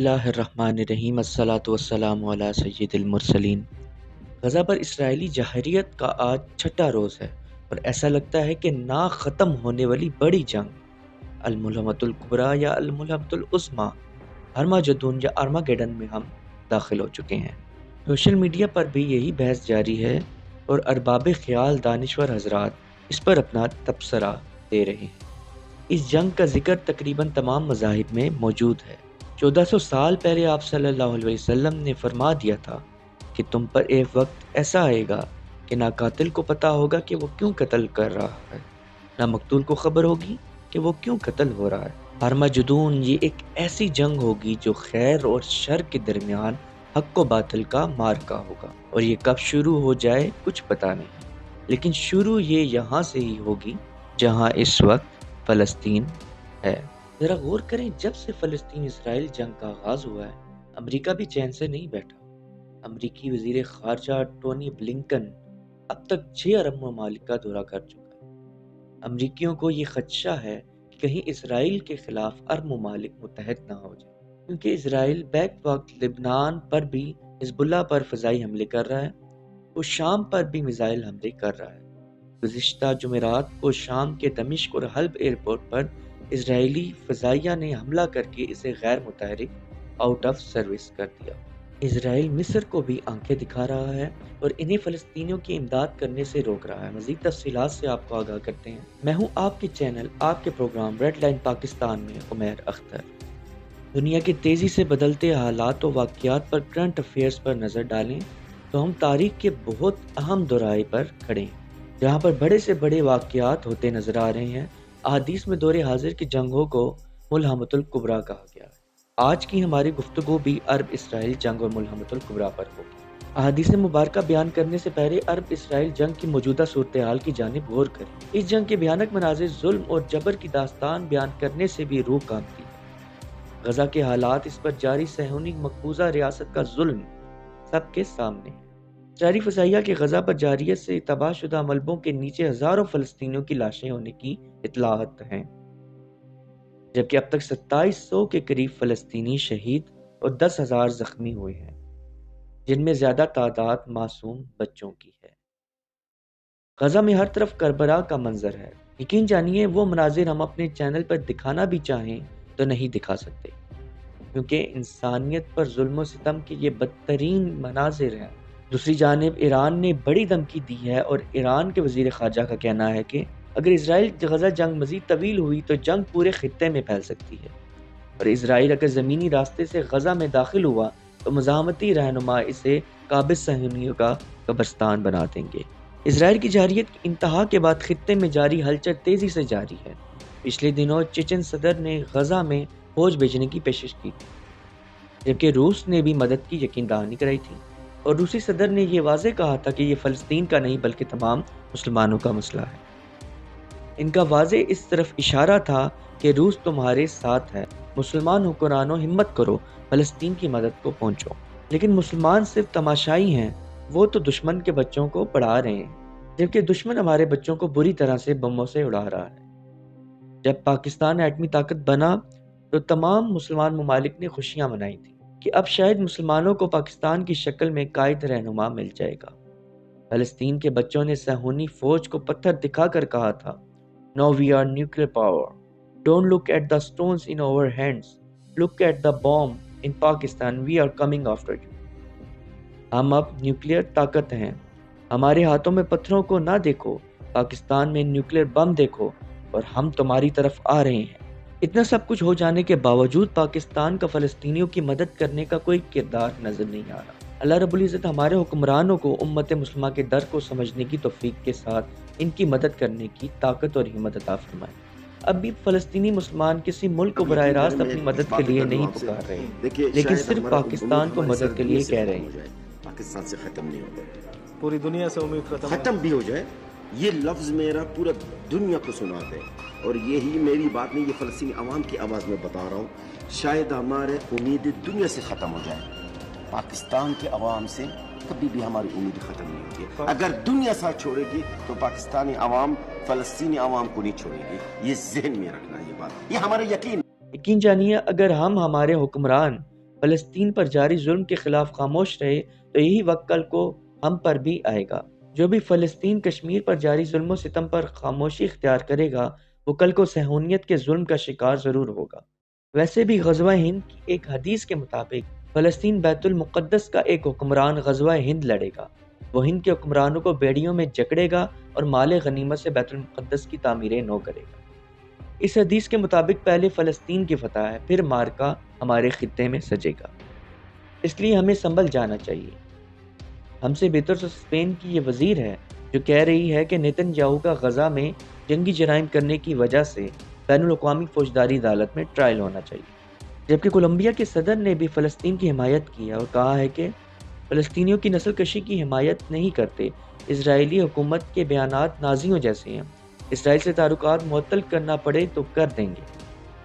اللہ الرحمن الرحیم الصلاۃ والسلام علی سید المرسلین۔ غزہ پر اسرائیلی جارحیت کا آج چھٹا روز ہے اور ایسا لگتا ہے کہ نہ ختم ہونے والی بڑی جنگ الملحمۃ الکبریٰ یا الملحمۃ العظمیٰ ہرمجدون یا آرماگیڈن میں ہم داخل ہو چکے ہیں۔ سوشل میڈیا پر بھی یہی بحث جاری ہے اور ارباب خیال دانشور حضرات اس پر اپنا تبصرہ دے رہے ہیں۔ اس جنگ کا ذکر تقریباً تمام مذاہب میں موجود ہے۔ 1400 سال پہلے آپ صلی اللہ علیہ وسلم نے فرما دیا تھا کہ تم پر ایک وقت ایسا آئے گا کہ نہ قاتل کو پتہ ہوگا کہ وہ کیوں قتل کر رہا ہے، نہ مقتول کو خبر ہوگی کہ وہ کیوں قتل ہو رہا ہے۔ ہرمجدون یہ ایک ایسی جنگ ہوگی جو خیر اور شر کے درمیان حق و باطل کا مارکا ہوگا، اور یہ کب شروع ہو جائے کچھ پتہ نہیں، لیکن شروع یہ یہاں سے ہی ہوگی جہاں اس وقت فلسطین ہے۔ ذرا غور کریں، جب سے فلسطین اسرائیل جنگ کا آغاز ہوا ہے امریکہ بھی چین سے نہیں بیٹھا۔ امریکی وزیر خارجہ ٹونی بلنکن اب تک 6 عرب ممالک کا دورہ کر چکا ہے۔ امریکیوں کو یہ خدشہ ہے کہ کہیں اسرائیل کے خلاف عرب ممالک متحد نہ ہو جائے، کیونکہ اسرائیل بیک وقت لبنان پر بھی حزب اللہ پر فضائی حملے کر رہا ہے، وہ شام پر بھی میزائل حملے کر رہا ہے۔ گزشتہ جمعرات کو شام کے دمشق اور حلب ایئرپورٹ پر اسرائیلی فضائیہ نے حملہ کر کے اسے غیر متحرک آؤٹ آف سروس کر دیا۔ اسرائیل مصر کو بھی آنکھیں دکھا رہا ہے اور انہیں فلسطینیوں کی امداد کرنے سے روک رہا ہے۔ مزید تفصیلات سے آپ کو آگاہ کرتے ہیں۔ میں ہوں آپ کے چینل، آپ کے پروگرام ریڈ لائن پاکستان میں عمیر اختر۔ دنیا کے تیزی سے بدلتے حالات و واقعات پر کرنٹ افیئرز پر نظر ڈالیں تو ہم تاریخ کے بہت اہم دورائے پر کھڑے ہیں جہاں پر بڑے سے بڑے واقعات ہوتے نظر آ رہے ہیں۔ احادیث میں دور حاضر کی جنگوں کو ملحمۃ الکبریٰ کہا گیا ہے۔ آج کی ہماری گفتگو بھی عرب اسرائیل جنگ اور ملحمۃ الکبریٰ پر ہوگی۔ احادیث مبارکہ بیان کرنے سے پہلے عرب اسرائیل جنگ کی موجودہ صورتحال کی جانب غور کریں۔ اس جنگ کے بھیانک مناظر، ظلم اور جبر کی داستان بیان کرنے سے بھی روح کانپتی ہے۔ غزہ کے حالات، اس پر جاری صہیونی مقبوضہ ریاست کا ظلم سب کے سامنے ہے۔ اسرائیلی فضائیہ کے غزہ پر جارحیت سے تباہ شدہ ملبوں کے نیچے ہزاروں فلسطینیوں کی لاشیں ہونے کی اطلاعات ہیں، جبکہ اب تک 2700 کے قریب فلسطینی شہید اور 10,000 زخمی ہوئے ہیں، جن میں زیادہ تعداد معصوم بچوں کی ہے۔ غزہ میں ہر طرف کربلا کا منظر ہے۔ یقین جانیے وہ مناظر ہم اپنے چینل پر دکھانا بھی چاہیں تو نہیں دکھا سکتے، کیونکہ انسانیت پر ظلم و ستم کے یہ بدترین مناظر ہیں۔ دوسری جانب ایران نے بڑی دھمکی دی ہے اور ایران کے وزیر خارجہ کا کہنا ہے کہ اگر اسرائیل غزہ جنگ مزید طویل ہوئی تو جنگ پورے خطے میں پھیل سکتی ہے، اور اسرائیل اگر زمینی راستے سے غزہ میں داخل ہوا تو مزاحمتی رہنما اسے قابض صہیونیوں کا قبرستان بنا دیں گے۔ اسرائیل کی جارحیت کی انتہا کے بعد خطے میں جاری ہلچل تیزی سے جاری ہے۔ پچھلے دنوں چیچن صدر نے غزہ میں فوج بھیجنے کی پیشکش کی تھی، جبکہ روس نے بھی مدد کی یقین دہانی کرائی تھی، اور روسی صدر نے یہ واضح کہا تھا کہ یہ فلسطین کا نہیں بلکہ تمام مسلمانوں کا مسئلہ ہے۔ ان کا واضح اس طرف اشارہ تھا کہ روس تمہارے ساتھ ہے، مسلمان حکمرانوں ہمت کرو، فلسطین کی مدد کو پہنچو۔ لیکن مسلمان صرف تماشائی ہیں، وہ تو دشمن کے بچوں کو پڑھا رہے ہیں، جبکہ دشمن ہمارے بچوں کو بری طرح سے بموں سے اڑا رہا ہے۔ جب پاکستان ایٹمی طاقت بنا تو تمام مسلمان ممالک نے خوشیاں منائی تھیں کہ اب شاید مسلمانوں کو پاکستان کی شکل میں قائد رہنما مل جائے گا۔ فلسطین کے بچوں نے صہیونی فوج کو پتھر دکھا کر کہا تھا، "Now we are nuclear power. Don't look at the stones in our hands. Look at the bomb in Pakistan. We are coming after you." ہم اب نیوکلیئر طاقت ہیں، ہمارے ہاتھوں میں پتھروں کو نہ دیکھو، پاکستان میں نیوکلیئر بم دیکھو، اور ہم تمہاری طرف آ رہے ہیں۔ اتنا سب کچھ ہو جانے کے باوجود پاکستان کا فلسطینیوں کی مدد کرنے کا کوئی کردار نظر نہیں آ رہا۔ اللہ رب العزت ہمارے حکمرانوں کو امت مسلمہ کے در کو سمجھنے کی توفیق کے ساتھ ان کی مدد کرنے کی طاقت اور ہمت عطا فرمائے۔ اب بھی فلسطینی مسلمان کسی ملک کو براہ راست اپنی مدد کے لیے نہیں پکار رہے، لیکن صرف پاکستان کو مدد کے لیے کہہ رہے ہیں۔ پاکستان سے ختم نہیں ہوگا، پوری دنیا سے امید ختم بھی ہو جائے، یہ لفظ میرا پورا دنیا کو سنا دے، اور یہی میری بات نہیں، یہ فلسطینی عوام کی آواز میں بتا رہا ہوں، شاید ہمارے امید دنیا سے ختم ہو جائے، پاکستان کے عوام سے کبھی بھی ہماری امید ختم نہیں ہوتی۔ اگر دنیا ساتھ چھوڑے گی تو پاکستانی عوام فلسطینی عوام کو نہیں چھوڑے گی، یہ ذہن میں رکھنا، یہ بات، یہ ہمارا یقین جانیے، اگر ہم ہمارے حکمران فلسطین پر جاری ظلم کے خلاف خاموش رہے تو یہی وقت کل کو ہم پر بھی آئے گا۔ جو بھی فلسطین کشمیر پر جاری ظلم و ستم پر خاموشی اختیار کرے گا وہ کل کو صہیونیت کے ظلم کا شکار ضرور ہوگا۔ ویسے بھی غزوہ ہند کی ایک حدیث کے مطابق فلسطین بیت المقدس کا ایک حکمران غزوہ ہند لڑے گا۔ وہ ہند کے حکمرانوں کو بیڑیوں میں جکڑے گا اور مال غنیمت سے بیت المقدس کی تعمیر نو کرے گا۔ اس حدیث کے مطابق پہلے فلسطین کی فتح ہے، پھر مارکا ہمارے خطے میں سجے گا۔ اس لیے ہمیں سنبھل جانا چاہیے۔ ہم سے بہتر تو اسپین کی یہ وزیر ہے جو کہہ رہی ہے کہ نیتن یاہو کا غزہ میں جنگی جرائم کرنے کی وجہ سے بین الاقوامی فوجداری عدالت میں ٹرائل ہونا چاہیے، جبکہ کولمبیا کے صدر نے بھی فلسطین کی حمایت کی ہے اور کہا ہے کہ فلسطینیوں کی نسل کشی کی حمایت نہیں کرتے۔ اسرائیلی حکومت کے بیانات نازیوں جیسے ہیں، اسرائیل سے تعلقات معطل کرنا پڑے تو کر دیں گے،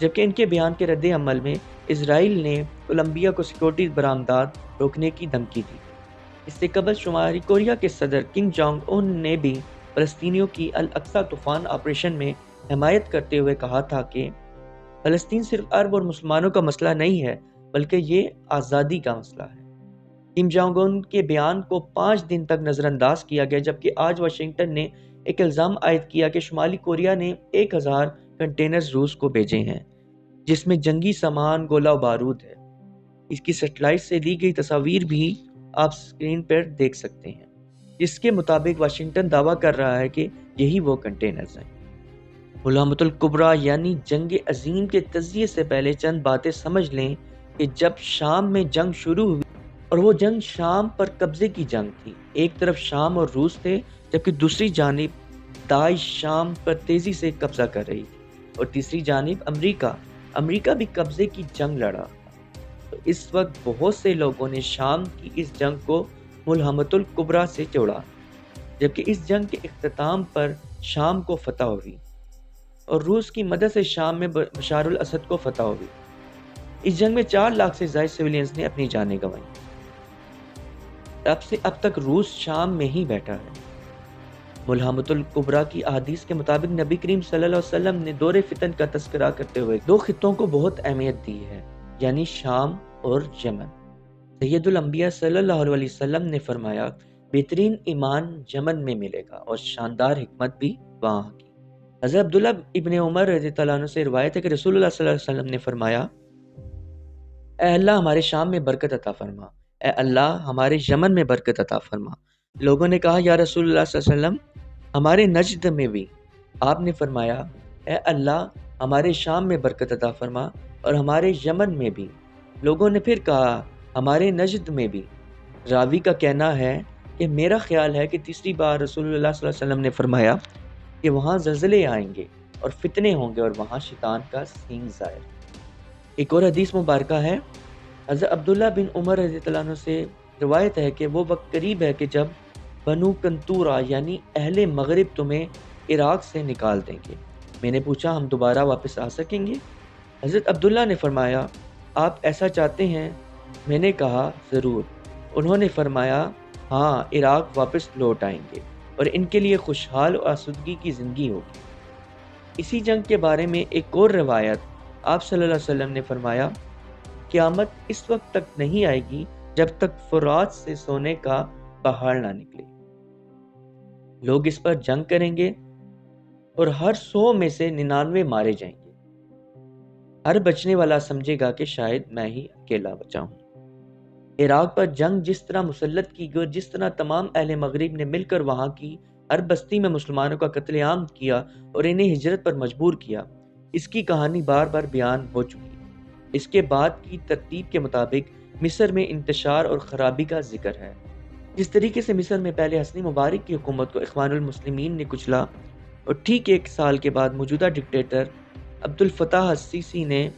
جبکہ ان کے بیان کے رد عمل میں اسرائیل نے کولمبیا کو سیکورٹی برآمدات روکنے کی دھمکی دی۔ اس سے قبل شمالی کوریا کے صدر کم جونگ ان نے بھی فلسطینیوں کی الاقصی طوفان آپریشن میں حمایت کرتے ہوئے کہا تھا کہ فلسطین صرف عرب اور مسلمانوں کا مسئلہ نہیں ہے بلکہ یہ آزادی کا مسئلہ ہے۔ کم جونگ ان کے بیان کو 5 دن تک نظر انداز کیا گیا، جبکہ آج واشنگٹن نے ایک الزام عائد کیا کہ شمالی کوریا نے 1000 کنٹینرز روس کو بھیجے ہیں جس میں جنگی سامان، گولہ و بارود ہے۔ اس کی سیٹلائٹ سے لی گئی تصاویر بھی آپ سکرین پر دیکھ سکتے ہیں، جس کے مطابق واشنگٹن دعویٰ کر رہا ہے کہ یہی وہ کنٹینرز ہیں۔ ملحمۃ الکبریٰ یعنی جنگ عظیم کے تجزیے سے پہلے چند باتیں سمجھ لیں کہ جب شام میں جنگ شروع ہوئی اور وہ جنگ شام پر قبضے کی جنگ تھی، ایک طرف شام اور روس تھے جبکہ دوسری جانب داعش شام پر تیزی سے قبضہ کر رہی تھی، اور تیسری جانب امریکہ بھی قبضے کی جنگ لڑا۔ تو اس وقت بہت سے لوگوں نے شام کی اس جنگ کو ملحمۃ الکبریٰ سے جوڑا، جبکہ اس جنگ کے اختتام پر شام کو فتح ہوئی اور روس کی مدد سے شام میں بشار الاسد کو فتح ہوئی۔ اس جنگ میں 4 لاکھ سے زائد سویلینز نے اپنی جانیں گنوائیں۔ تب سے اب تک روس شام میں ہی بیٹھا ہے۔ ملحمۃ الکبریٰ کی احادیث کے مطابق نبی کریم صلی اللہ علیہ وسلم نے دور فتن کا تذکرہ کرتے ہوئے 2 خطوں کو بہت اہمیت دی ہے، یعنی شام اور یمن۔ سید الانبیاء صلی اللہ علیہ وسلم نے فرمایا بہترین ایمان یمن میں ملے گا اور شاندار حکمت بھی وہاں کی۔ حضرت عبداللہ ابن عمر رضی اللہ عنہ سے روایت ہے کہ رسول اللہ صلی اللہ علیہ وسلم نے فرمایا، اے اللہ ہمارے شام میں برکت عطا فرما، اے اللہ ہمارے یمن میں برکت عطا فرما۔ لوگوں نے کہا یا رسول اللہ صلی اللہ علیہ وسلم ہمارے نجد میں بھی؟ آپ نے فرمایا اے اللہ ہمارے شام میں برکت عطا فرما اور ہمارے یمن میں بھی۔ لوگوں نے پھر کہا ہمارے نجد میں بھی۔ راوی کا کہنا ہے کہ میرا خیال ہے کہ تیسری بار رسول اللہ صلی اللہ علیہ وسلم نے فرمایا کہ وہاں زلزلے آئیں گے اور فتنے ہوں گے اور وہاں شیطان کا سینگ ظاہر۔ ایک اور حدیث مبارکہ ہے، حضرت عبداللہ بن عمر رضی اللہ عنہ سے روایت ہے کہ وہ وقت قریب ہے کہ جب بنو کنتورا یعنی اہل مغرب تمہیں عراق سے نکال دیں گے۔ میں نے پوچھا ہم دوبارہ واپس آ سکیں گے؟ حضرت عبداللہ نے فرمایا آپ ایسا چاہتے ہیں؟ میں نے کہا ضرور۔ انہوں نے فرمایا ہاں عراق واپس لوٹ آئیں گے اور ان کے لیے خوشحال اور آسودگی کی زندگی ہوگی۔ اسی جنگ کے بارے میں ایک اور روایت آپ صلی اللہ علیہ وسلم نے فرمایا قیامت اس وقت تک نہیں آئے گی جب تک فرات سے سونے کا پہاڑ نہ نکلے۔ لوگ اس پر جنگ کریں گے اور ہر 100 میں سے 99 مارے جائیں گے۔ ہر بچنے والا سمجھے گا کہ شاید میں ہی اکیلا بچا ہوں۔ عراق پر جنگ جس طرح مسلط کی گئی اور جس طرح تمام اہل مغرب نے مل کر وہاں کی ہر بستی میں مسلمانوں کا قتل عام کیا اور انہیں ہجرت پر مجبور کیا، اس کی کہانی بار بار بیان ہو چکی ہے۔ اس کے بعد کی ترتیب کے مطابق مصر میں انتشار اور خرابی کا ذکر ہے۔ جس طریقے سے مصر میں پہلے حسنی مبارک کی حکومت کو اخوان المسلمین نے کچلا اور ٹھیک 1 سال کے بعد موجودہ ڈکٹیٹر عبد الفتاح السیسی نے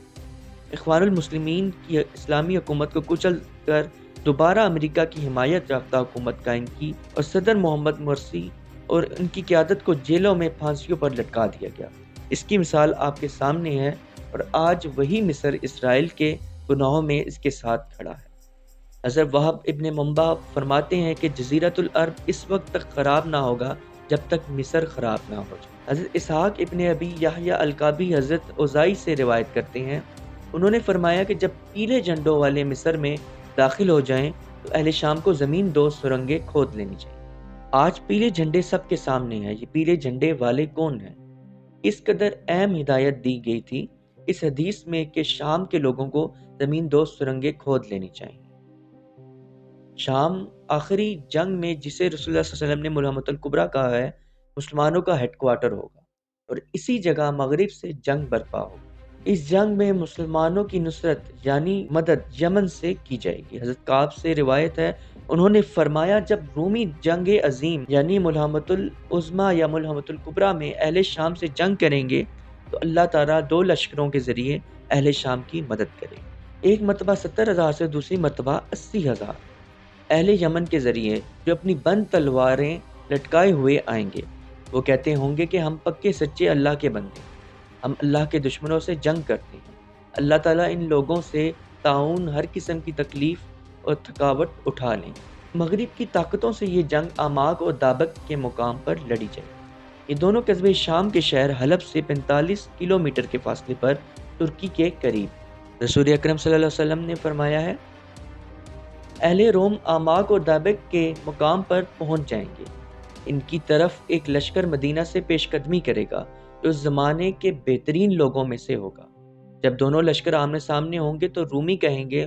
اخوان المسلمین کی اسلامی حکومت کو کچل کر دوبارہ امریکہ کی حمایت یافتہ حکومت قائم کی اور صدر محمد مرسی اور ان کی قیادت کو جیلوں میں پھانسیوں پر لٹکا دیا گیا۔ اس کی مثال آپ کے سامنے ہے اور آج وہی مصر اسرائیل کے گناہوں میں اس کے ساتھ کھڑا ہے۔ حضرت وہب ابن منبع فرماتے ہیں کہ جزیرۃ العرب اس وقت تک خراب نہ ہوگا جب تک مصر خراب نہ ہو جائے۔ حضرت اسحاق ابن ابی یحییٰ الکابی حضرت اوزائی سے روایت کرتے ہیں انہوں نے فرمایا کہ جب پیلے جھنڈوں والے مصر میں داخل ہو جائیں تو اہل شام کو زمین دوز سرنگیں کھود لینی چاہیے۔ آج پیلے جھنڈے سب کے سامنے ہیں، یہ پیلے جھنڈے والے کون ہیں؟ اس قدر اہم ہدایت دی گئی تھی اس حدیث میں کہ شام کے لوگوں کو زمین دوز سرنگیں کھود لینی چاہیے۔ شام آخری جنگ میں جسے رسول اللہ صلی اللہ علیہ وسلم نے ملحمۃ الکبریٰ کہا ہے، مسلمانوں کا ہیڈ کوارٹر ہوگا اور اسی جگہ مغرب سے جنگ برپا ہوگی۔ اس جنگ میں مسلمانوں کی نصرت یعنی مدد یمن سے کی جائے گی۔ حضرت کعب سے روایت ہے، انہوں نے فرمایا جب رومی جنگ عظیم یعنی ملحمۃ العظمیٰ یا ملحمۃ الکبریٰ میں اہل شام سے جنگ کریں گے تو اللہ تعالیٰ 2 لشکروں کے ذریعے اہل شام کی مدد کرے گا۔ ایک مرتبہ 70,000 سے دوسری مرتبہ 80,000 اہل یمن کے ذریعے جو اپنی بند تلواریں لٹکائے ہوئے آئیں گے۔ وہ کہتے ہوں گے کہ ہم پکے سچے اللہ کے بندے، ہم اللہ کے دشمنوں سے جنگ کرتے ہیں۔ اللہ تعالیٰ ان لوگوں سے تعاون ہر قسم کی تکلیف اور تھکاوٹ اٹھا لیں۔ مغرب کی طاقتوں سے یہ جنگ آماک اور دابق کے مقام پر لڑی جائے۔ یہ دونوں قصبے شام کے شہر حلب سے 45 کلومیٹر کے فاصلے پر ترکی کے قریب۔ رسول اکرم صلی اللہ علیہ وسلم نے فرمایا ہے، اہل روم آماک اور دابق کے مقام پر پہنچ جائیں گے۔ ان کی طرف ایک لشکر مدینہ سے پیش قدمی کرے گا جو اس زمانے کے بہترین لوگوں میں سے ہوگا۔ جب دونوں لشکر آمنے سامنے ہوں گے تو رومی کہیں گے،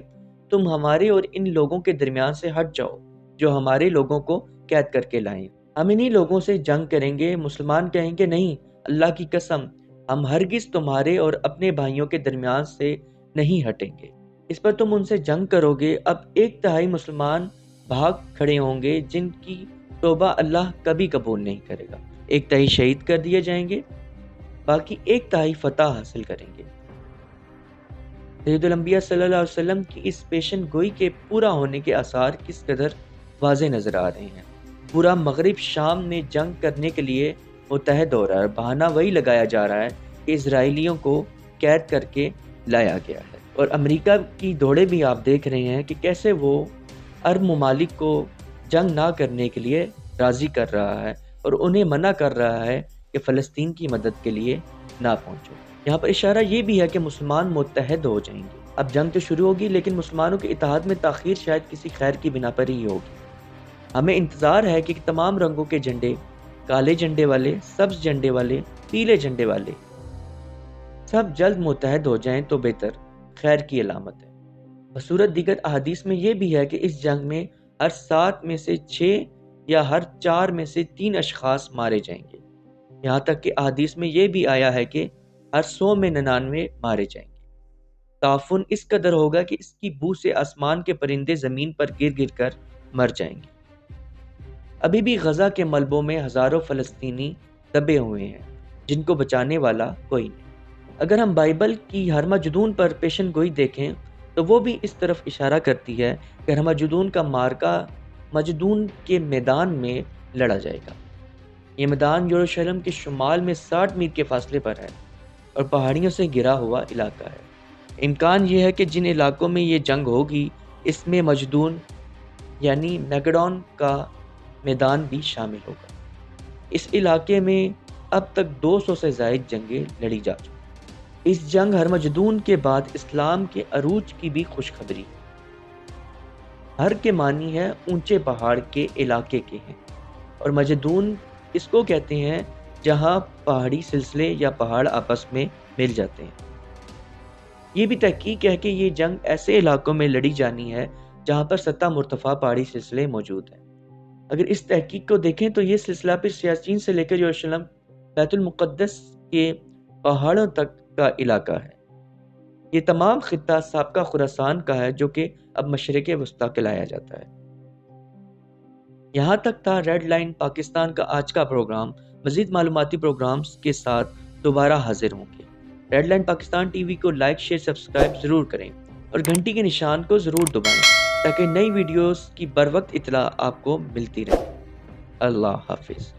تم ہمارے اور ان لوگوں کے درمیان سے ہٹ جاؤ جو ہمارے لوگوں کو قید کر کے لائیں، ہم انہی لوگوں سے جنگ کریں گے۔ مسلمان کہیں گے، نہیں، اللہ کی قسم، ہم ہرگز تمہارے اور اپنے بھائیوں کے درمیان سے نہیں ہٹیں گے۔ اس پر تم ان سے جنگ کرو گے۔ اب 1/3 مسلمان بھاگ کھڑے ہوں گے جن کی توبہ اللہ کبھی قبول نہیں کرے گا، 1/3 شہید کر دیے جائیں گے، باقی 1/3 فتح حاصل کریں گے۔ سید الانبیاء صلی اللہ علیہ وسلم کی اس پیشن گوئی کے پورا ہونے کے آثار کس قدر واضح نظر آ رہے ہیں۔ پورا مغرب شام میں جنگ کرنے کے لیے متحد ہو رہا ہے، بہانہ وہی لگایا جا رہا ہے کہ اسرائیلیوں کو قید کر کے لایا گیا ہے، اور امریکہ کی دوڑے بھی آپ دیکھ رہے ہیں کہ کیسے وہ عرب ممالک کو جنگ نہ کرنے کے لیے راضی کر رہا ہے اور انہیں منع کر رہا ہے کہ فلسطین کی مدد کے لیے نہ پہنچو۔ یہاں پر اشارہ یہ بھی ہے کہ مسلمان متحد ہو جائیں گے۔ اب جنگ تو شروع ہوگی لیکن مسلمانوں کے اتحاد میں تاخیر شاید کسی خیر کی بنا پر ہی ہوگی۔ ہمیں انتظار ہے کہ تمام رنگوں کے جھنڈے، کالے جھنڈے والے، سبز جھنڈے والے، پیلے جھنڈے والے، سب جلد متحد ہو جائیں تو بہتر، خیر کی علامت ہے۔ بصورت دیگر احادیث میں یہ بھی ہے کہ اس جنگ میں ہر 7 میں سے 6 یا ہر 4 میں سے 3 اشخاص مارے جائیں گے۔ یہاں تک کہ احادیث میں یہ بھی آیا ہے کہ ہر 100 میں 99 مارے جائیں گے۔ تعفن اس قدر ہوگا کہ اس کی بو سے آسمان کے پرندے زمین پر گر گر کر مر جائیں گے۔ ابھی بھی غزہ کے ملبوں میں ہزاروں فلسطینی دبے ہوئے ہیں جن کو بچانے والا کوئی نہیں۔ اگر ہم بائبل کی ہرمجدون پر پیشن گوئی دیکھیں تو وہ بھی اس طرف اشارہ کرتی ہے کہ ہرمجدون کا مارکا مجدون کے میدان میں لڑا جائے گا۔ یہ میدان یروشلم کے شمال میں 60 میل کے فاصلے پر ہے اور پہاڑیوں سے گھرا ہوا علاقہ ہے۔ امکان یہ ہے کہ جن علاقوں میں یہ جنگ ہوگی اس میں مجدون یعنی میگڈون کا میدان بھی شامل ہوگا۔ اس علاقے میں اب تک 200 سے زائد جنگیں لڑی جا چکی۔ اس جنگ ہرمجدون کے بعد اسلام کے عروج کی بھی خوشخبری۔ ہر کے معنی ہے اونچے پہاڑ کے علاقے کے ہیں، اور مجدون اس کو کہتے ہیں جہاں پہاڑی سلسلے یا پہاڑ آپس میں مل جاتے ہیں۔ یہ بھی تحقیق ہے کہ یہ جنگ ایسے علاقوں میں لڑی جانی ہے جہاں پر سطح مرتفع پہاڑی سلسلے موجود ہیں۔ اگر اس تحقیق کو دیکھیں تو یہ سلسلہ پھر سیاچین سے لے کر یروشلم بیت المقدس کے پہاڑوں تک کا علاقہ ہے۔ یہ تمام خطہ سابقہ خراسان کا ہے جو کہ اب مشرق وسطیٰ کہلایا جاتا ہے۔ یہاں تک تھا ریڈ لائن پاکستان کا آج کا پروگرام۔ مزید معلوماتی پروگرامز کے ساتھ دوبارہ حاضر ہوں گے۔ Red line Pakistan T V کو لائک، شیئر، سبسکرائب ضرور کریں اور گھنٹی کے نشان کو ضرور دبائیں تاکہ نئی ویڈیوز کی بروقت اطلاع آپ کو ملتی رہے۔ اللہ حافظ۔